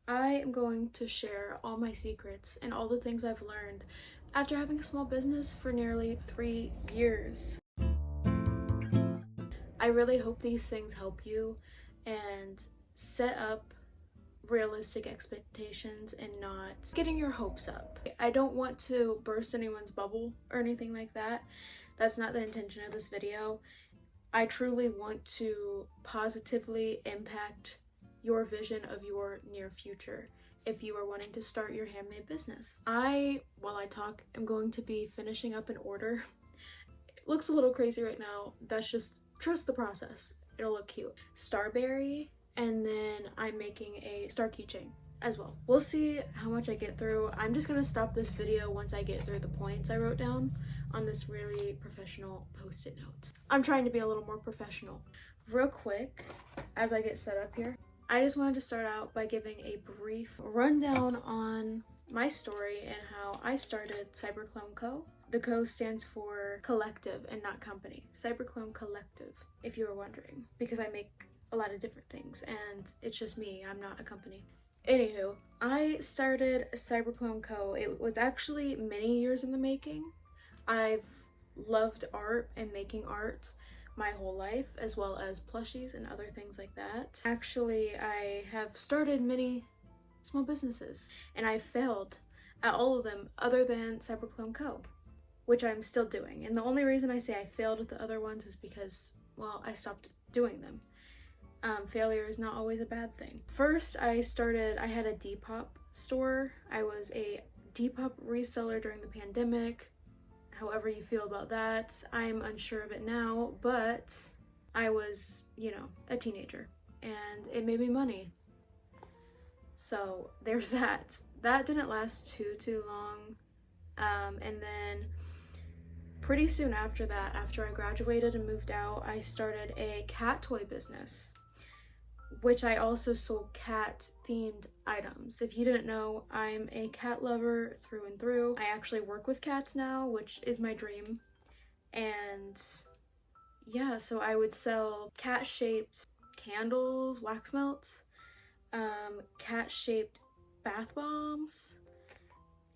I am going to share all my secrets and all the things I've learned after having a small business for nearly 3 years. I really hope these things help you and set up realistic expectations and not getting your hopes up. I don't want to burst anyone's bubble or anything like that. That's not the intention of this video. I truly want to positively impact your vision of your near future if you are wanting to start your handmade business. While I talk, am going to be finishing up an order. It looks a little crazy right now. That's just trust the process. It'll look cute. Starberry, and then I'm making a star keychain as well. We'll see how much I get through. I'm just gonna stop this video once I get through the points I wrote down on this really professional post-it notes. I'm trying to be a little more professional. Real quick, as I get set up here, I just wanted to start out by giving a brief rundown on my story and how I started Cyberclone Co. The Co stands for collective and not company. Cyberclone Collective, if you were wondering, because I make a lot of different things and it's just me, I'm not a company. Anywho, I started Cyberclone Co. It was actually many years in the making. I've loved art and making art my whole life, as well as plushies and other things like that. Actually, I have started many small businesses and I failed at all of them other than Cyberclone Co., which I'm still doing. And the only reason I say I failed at the other ones is because, well, I stopped doing them. Failure is not always a bad thing. First, I had a Depop store. I was a Depop reseller during the pandemic. However you feel about that, I'm unsure of it now, but I was, a teenager and it made me money. So there's that. That didn't last too long. And then pretty soon after that, after I graduated and moved out, I started a cat toy business, which I also sold cat themed items. If you didn't know, I'm a cat lover through and through. I actually work with cats now, which is my dream. And yeah, so I would sell cat shaped candles, wax melts, cat shaped bath bombs,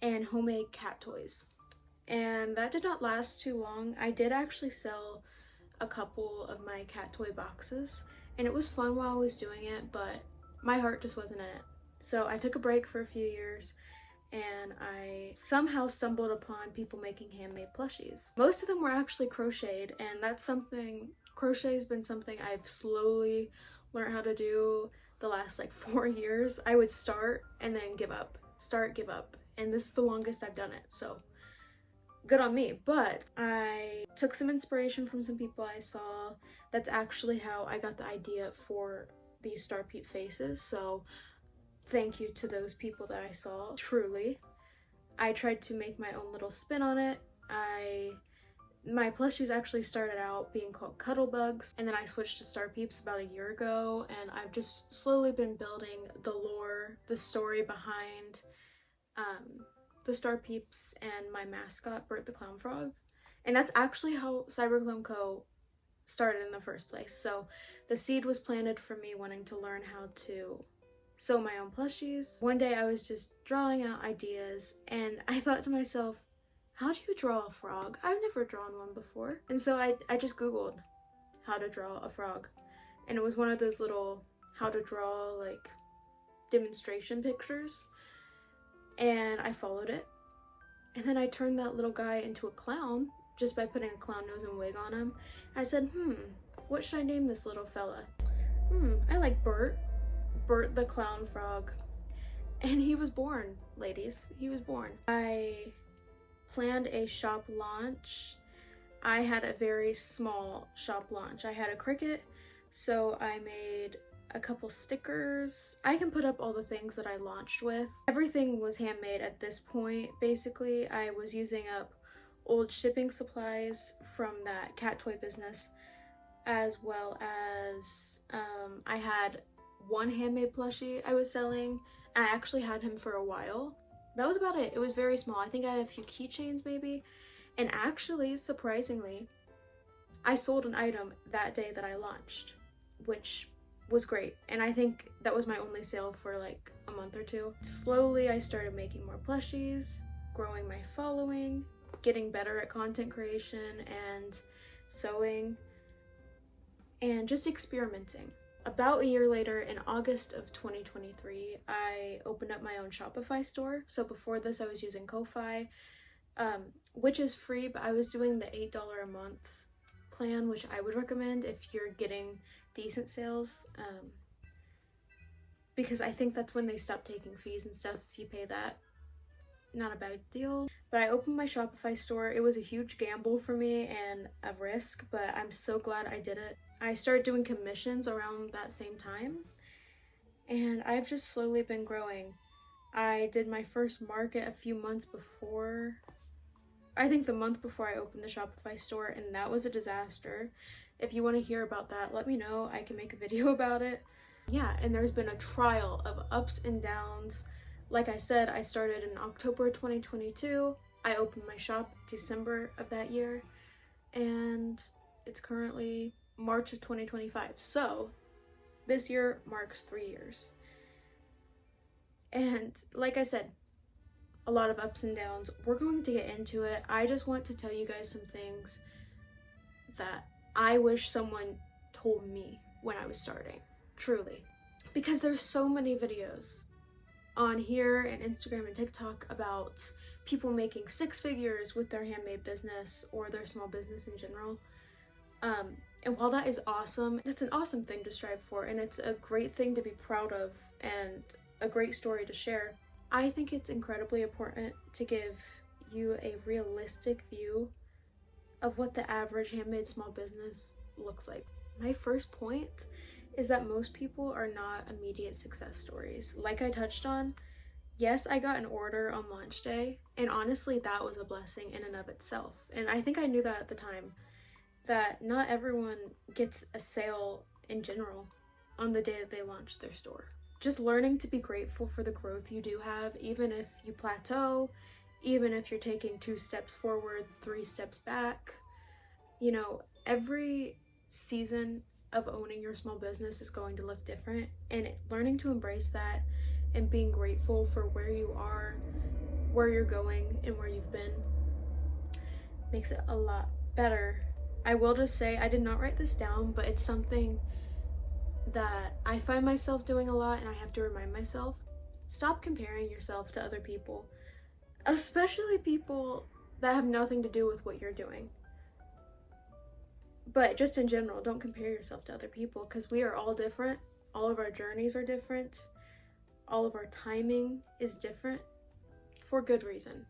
and homemade cat toys. And that did not last too long. I did actually sell a couple of my cat toy boxes, and it was fun while I was doing it, but my heart just wasn't in it. So I took a break for a few years and I somehow stumbled upon people making handmade plushies. Most of them were actually crocheted, and crochet has been something I've slowly learned how to do the last like 4 years. I would start and then give up, start, give up, and this is the longest I've done it, so good on me. But I took some inspiration from some people I saw. That's actually how I got the idea for these star peep faces, so thank you to those people that I saw, truly. I tried to make my own little spin on it. My plushies actually started out being called Cuddle Bugs, and then I switched to Star Peeps about a year ago, and I've just slowly been building the lore, the story behind the Star Peeps and my mascot, Bert the Clown Frog. And that's actually how Cyberclone Co. started in the first place. So the seed was planted for me wanting to learn how to sew my own plushies. One day I was just drawing out ideas and I thought to myself, how do you draw a frog? I've never drawn one before. And so I just Googled how to draw a frog. And it was one of those little how to draw like demonstration pictures. And I followed it. And then I turned that little guy into a clown just by putting a clown nose and wig on him. I said, what should I name this little fella? I like Bert. Bert the Clown Frog. And he was born, ladies. He was born. I planned a shop launch. I had a very small shop launch. I had a Cricut, so I made a couple stickers. I can put up all the things that I launched with. Everything was handmade at this point. Basically, I was using up old shipping supplies from that cat toy business, as well as I had one handmade plushie I was selling, and I actually had him for a while. That was about it. It was very small. I think I had a few keychains maybe, and actually, surprisingly, I sold an item that day that I launched, which was great, and I think that was my only sale for like a month or two. Slowly I started making more plushies, growing my following, getting better at content creation and sewing, and just experimenting. About a year later, in August of 2023, I opened up my own Shopify store. So before this I was using Ko-Fi, which is free, but I was doing the $8 a month plan, which I would recommend if you're getting decent sales, because I think that's when they stop taking fees and stuff. If you pay that, not a bad deal. But I opened my Shopify store. It was a huge gamble for me and a risk, but I'm so glad I did it. I started doing commissions around that same time, and I've just slowly been growing. I did my first market a few months before, I think the month before I opened the Shopify store, and that was a disaster. If you want to hear about that, let me know. I can make a video about it. Yeah, and there's been a trial of ups and downs. Like I said, I started in October 2022. I opened my shop December of that year, and it's currently March of 2025. So this year marks 3 years. And like I said, a lot of ups and downs. We're going to get into it. I just want to tell you guys some things that I wish someone told me when I was starting, truly. Because there's so many videos on here and Instagram and TikTok about people making 6 figures with their handmade business or their small business in general. And while that is awesome, it's an awesome thing to strive for, and it's a great thing to be proud of and a great story to share, I think it's incredibly important to give you a realistic view of what the average handmade small business looks like. My first point is that most people are not immediate success stories. Like I touched on, yes, I got an order on launch day, and honestly that was a blessing in and of itself. And I think I knew that at the time, that not everyone gets a sale in general on the day that they launch their store. Just learning to be grateful for the growth you do have, even if you plateau, even if you're taking 2 steps forward, 3 steps back. You know, every season of owning your small business is going to look different, and learning to embrace that and being grateful for where you are, where you're going, and where you've been makes it a lot better. I will just say, I did not write this down, but it's something that I find myself doing a lot, and I have to remind myself. Stop comparing yourself to other people, especially people that have nothing to do with what you're doing. But just in general, don't compare yourself to other people, because we are all different. All of our journeys are different. All of our timing is different for good reason.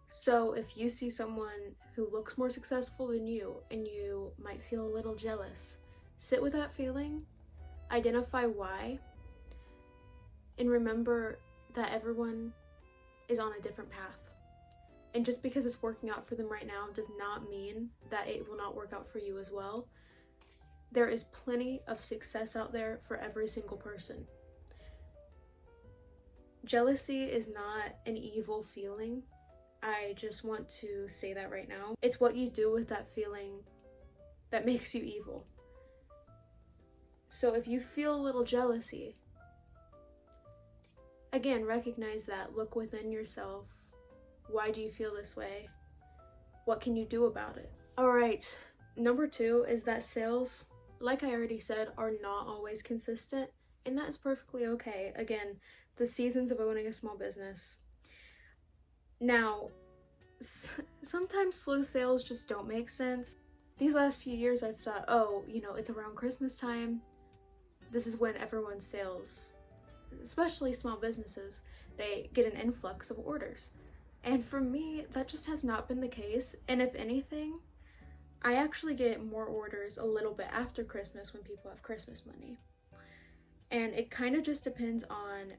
So if you see someone who looks more successful than you and you might feel a little jealous, sit with that feeling, identify why, and remember that everyone is on a different path. And just because it's working out for them right now does not mean that it will not work out for you as well. There is plenty of success out there for every single person. Jealousy is not an evil feeling. I just want to say that right now. It's what you do with that feeling that makes you evil. So if you feel a little jealousy, again, recognize that. Look within yourself. Why do you feel this way? What can you do about it? Alright, number 2 is that sales, like I already said, are not always consistent, and that is perfectly okay. Again, the seasons of owning a small business. Now, sometimes slow sales just don't make sense. These last few years I've thought, oh, you know, it's around Christmas time. This is when everyone's sales, especially small businesses, they get an influx of orders. And for me, that just has not been the case. And if anything, I actually get more orders a little bit after Christmas when people have Christmas money. And it kind of just depends on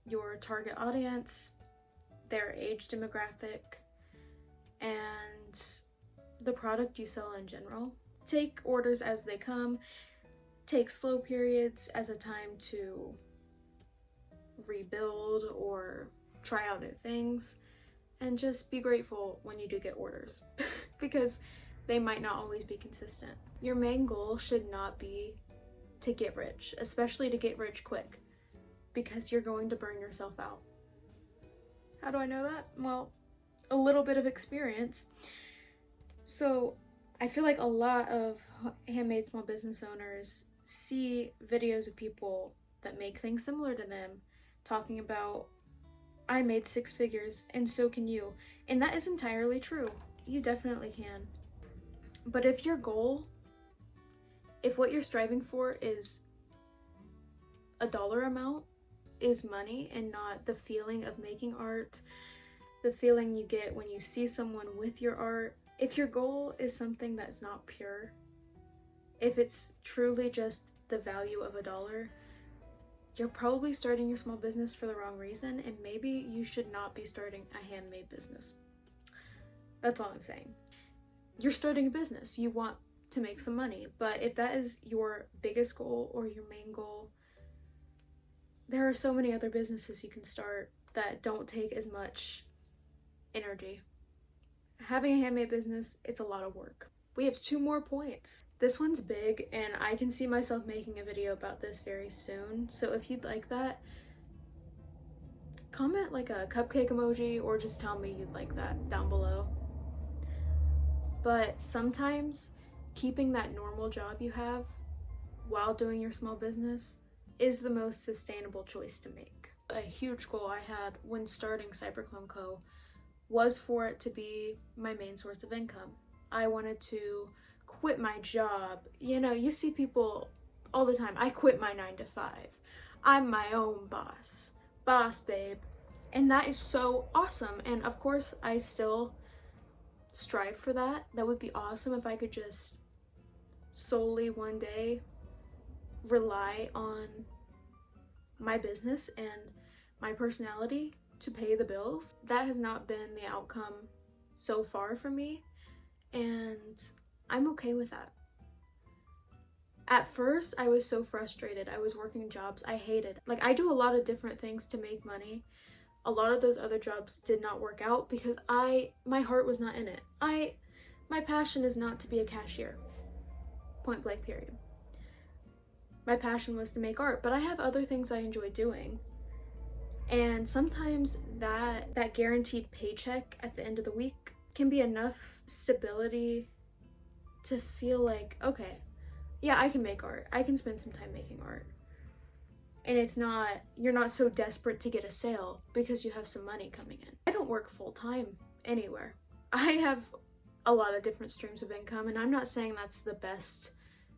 your target audience, their age demographic, and the product you sell in general. Take orders as they come. Take slow periods as a time to rebuild or try out new things. And just be grateful when you do get orders because they might not always be consistent. Your main goal should not be to get rich, especially to get rich quick, because you're going to burn yourself out. How do I know that? Well, a little bit of experience. So I feel like a lot of handmade small business owners see videos of people that make things similar to them talking about, I made 6 figures and so can you. And that is entirely true. You definitely can. But if your goal, if what you're striving for is a dollar amount, is money and not the feeling of making art, the feeling you get when you see someone with your art, if your goal is something that's not pure, if it's truly just the value of a dollar, you're probably starting your small business for the wrong reason, and maybe you should not be starting a handmade business. That's all I'm saying. You're starting a business, you want to make some money, but if that is your biggest goal or your main goal, there are so many other businesses you can start that don't take as much energy. Having a handmade business, it's a lot of work. We have 2 more points. This one's big, and I can see myself making a video about this very soon. So if you'd like that, comment like a cupcake emoji or just tell me you'd like that down below. But sometimes keeping that normal job you have while doing your small business is the most sustainable choice to make. A huge goal I had when starting Cyberclone Co. was for it to be my main source of income. I wanted to quit my job. You know, you see people all the time, I quit my 9 to 5. I'm my own boss. Boss babe. And that is so awesome. And of course, I still strive for that. That would be awesome if I could just solely one day rely on my business and my personality to pay the bills. That has not been the outcome so far for me, and I'm okay with that. At first, I was so frustrated. I was working jobs I hated. Like, I do a lot of different things to make money. A lot of those other jobs did not work out because my heart was not in it. My passion is not to be a cashier. Point blank, period. My passion was to make art, but I have other things I enjoy doing. And sometimes that guaranteed paycheck at the end of the week can be enough stability to feel like, okay, yeah, I can make art. I can spend some time making art. And you're not so desperate to get a sale because you have some money coming in. I don't work full time anywhere. I have a lot of different streams of income, and I'm not saying that's the best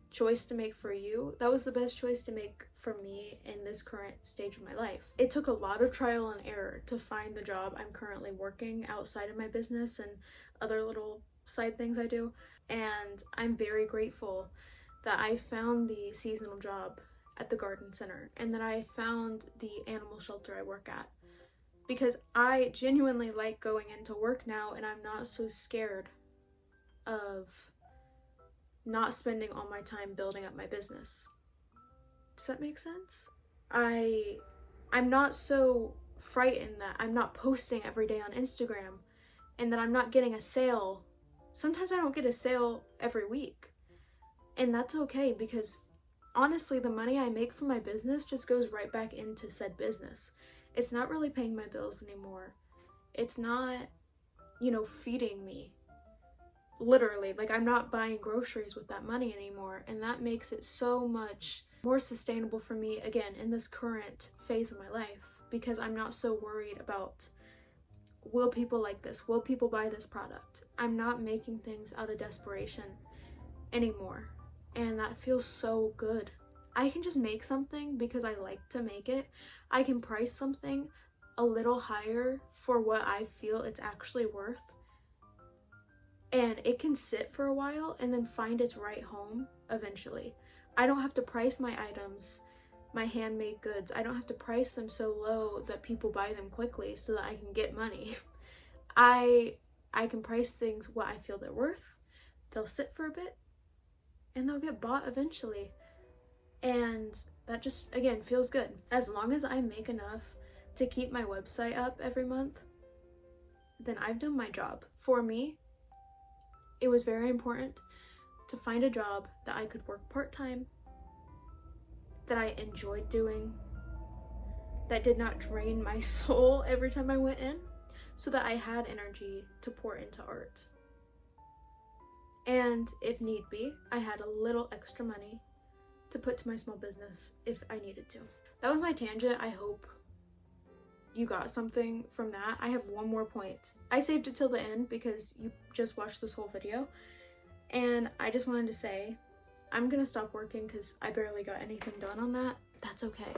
choice to make for you. That was the best choice to make for me in this current stage of my life. It took a lot of trial and error to find the job I'm currently working outside of my business and other little side things I do. And I'm very grateful that I found the seasonal job at the garden center and that I found the animal shelter I work at, because I genuinely like going into work now, and I'm not so scared of not spending all my time building up my business. Does that make sense? I'm not so frightened that I'm not posting every day on Instagram and that I'm not getting a sale. Sometimes I don't get a sale every week, and that's okay, because honestly, the money I make from my business just goes right back into said business. It's not really paying my bills anymore. It's not, feeding me. Literally, like, I'm not buying groceries with that money anymore, and that makes it so much more sustainable for me, again, in this current phase of my life, because I'm not so worried about, will people like this? Will people buy this product? I'm not making things out of desperation anymore, and that feels so good. I can just make something because I like to make it. I can price something a little higher for what I feel it's actually worth, and it can sit for a while and then find its right home eventually. I don't have to price my items, my handmade goods, I don't have to price them so low that people buy them quickly so that I can get money. I can price things what I feel they're worth. They'll sit for a bit and they'll get bought eventually. And that just, again, feels good. As long as I make enough to keep my website up every month, then I've done my job. For me, it was very important to find a job that I could work part-time that I enjoyed doing, that did not drain my soul every time I went in, so that I had energy to pour into art. And if need be, I had a little extra money to put to my small business if I needed to. That was my tangent. I hope you got something from that. I have one more point. I saved it till the end because you just watched this whole video, and I just wanted to say I'm gonna stop working because I barely got anything done on that. That's okay.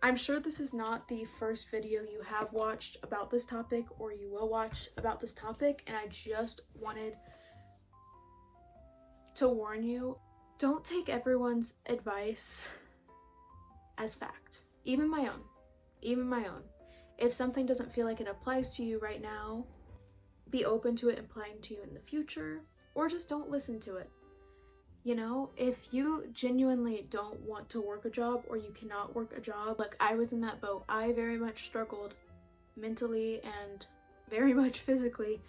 I'm sure this is not the first video you have watched about this topic or you will watch about this topic, and I just wanted to warn you, don't take everyone's advice as fact. Even my own. If something doesn't feel like it applies to you right now, be open to it applying to you in the future, or just don't listen to it. You know, if you genuinely don't want to work a job or you cannot work a job, like I was in that boat. I very much struggled mentally and very much physically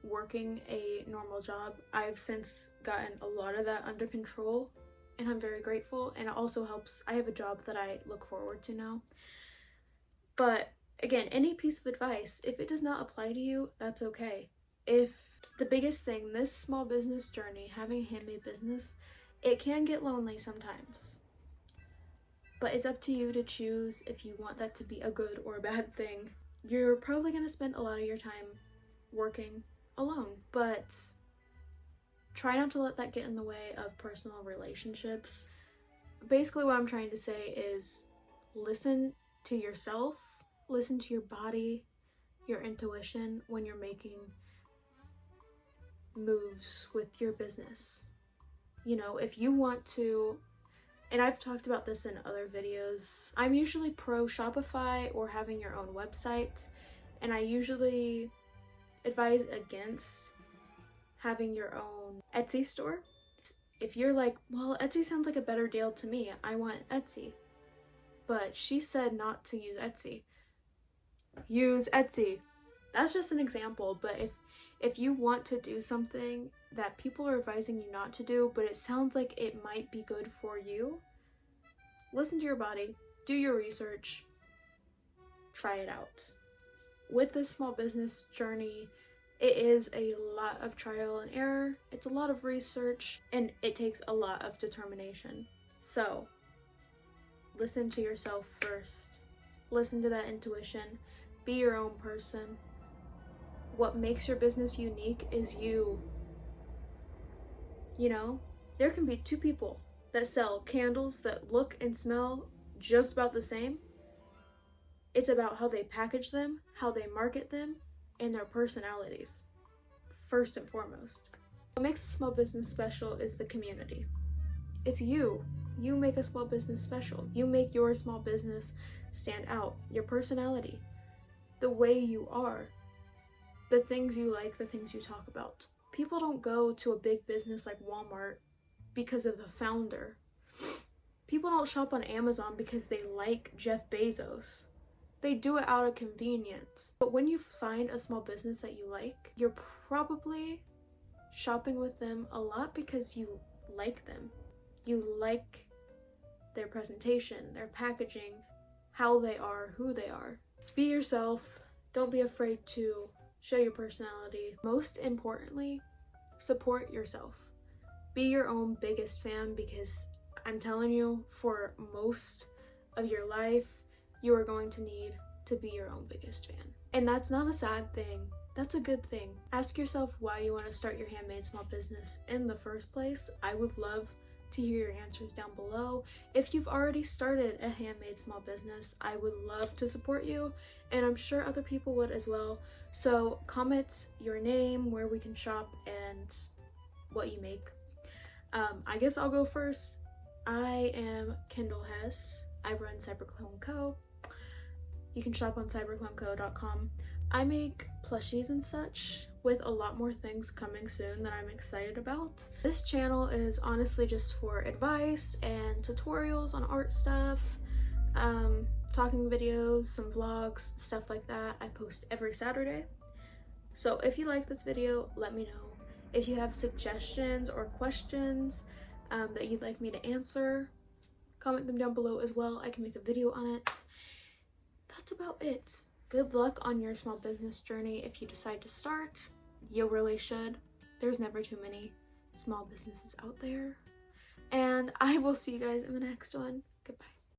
working a normal job. I've since gotten a lot of that under control, and I'm very grateful, and it also helps. I have a job that I look forward to now. But again, any piece of advice, if it does not apply to you, that's okay. If the biggest thing, this small business journey, having a handmade business, it can get lonely sometimes. But it's up to you to choose if you want that to be a good or a bad thing. You're probably going to spend a lot of your time working alone, but try not to let that get in the way of personal relationships. Basically what I'm trying to say is listen to yourself, listen to your body, your intuition when you're making moves with your business. You know, if you want to, and I've talked about this in other videos, I'm usually pro Shopify or having your own website, and I usually advise against having your own Etsy store. If you're like, well, Etsy sounds like a better deal to me, I want Etsy. But she said not to use Etsy. Use Etsy. That's just an example, but if you want to do something that people are advising you not to do, but it sounds like it might be good for you, listen to your body, do your research, try it out. With this small business journey, it is a lot of trial and error, it's a lot of research, and it takes a lot of determination. So, listen to yourself first. Listen to that intuition. Be your own person. What makes your business unique is you. You know, there can be two people that sell candles that look and smell just about the same. It's about how they package them, how they market them, and their personalities, first and foremost. What makes a small business special is the community. It's you. You make a small business special. You make your small business stand out. Your personality, the way you are, the things you like, the things you talk about. People don't go to a big business like Walmart because of the founder. People don't shop on Amazon because they like Jeff Bezos. They do it out of convenience. But when you find a small business that you like, you're probably shopping with them a lot because you like them. You like their presentation, their packaging, how they are, who they are. Be yourself. Don't be afraid to show your personality. Most importantly, support yourself. Be your own biggest fan, because I'm telling you, for most of your life, you are going to need to be your own biggest fan. And that's not a sad thing. That's a good thing. Ask yourself why you want to start your handmade small business in the first place. I would love to hear your answers down below. If you've already started a handmade small business, I would love to support you, and I'm sure other people would as well. So comment your name, where we can shop, and what you make. I guess I'll go first. I am Kendall Hess. I run Cyberclone Co. You can shop on cybercloneco.com. I make plushies and such, with a lot more things coming soon that I'm excited about. This channel is honestly just for advice and tutorials on art stuff, talking videos, some vlogs, stuff like that. I post every Saturday. So if you like this video, let me know. If you have suggestions or questions that you'd like me to answer, comment them down below as well. I can make a video on it. That's about it. Good luck on your small business journey. If you decide to start, you really should. There's never too many small businesses out there. And I will see you guys in the next one. Goodbye.